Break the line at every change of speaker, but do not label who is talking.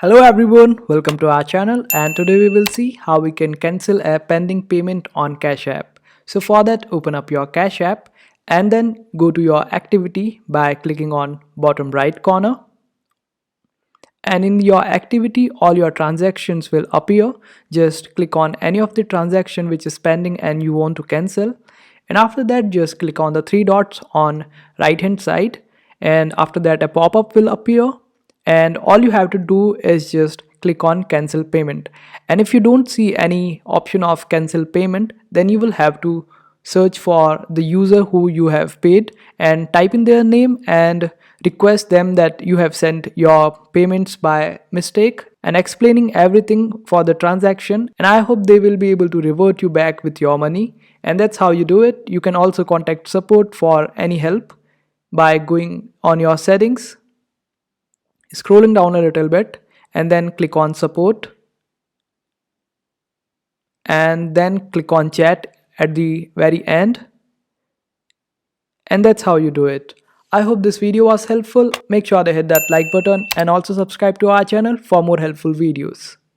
Hello everyone, welcome to our channel, and today we will see how we can cancel a pending payment on CashApp. So for that, open up your CashApp and then go to your activity by clicking on bottom right corner, and in your activity all your transactions will appear. Just click on any of the transaction which is pending and you want to cancel, and after that just click on the three dots on right hand side, and after that a pop-up will appear, and all you have to do is just click on cancel payment. And if you don't see any option of cancel payment, then you will have to search for the user who you have paid and type in their name and request them that you have sent your payments by mistake, and explaining everything for the transaction, and I hope they will be able to revert you back with your money. And that's how you do it. You can also contact support for any help by going on your settings, scrolling down a little bit, and then click on support, and then click on chat at the very end. And that's how you do it. I hope this video was helpful. Make sure to hit that like button and also subscribe to our channel for more helpful videos.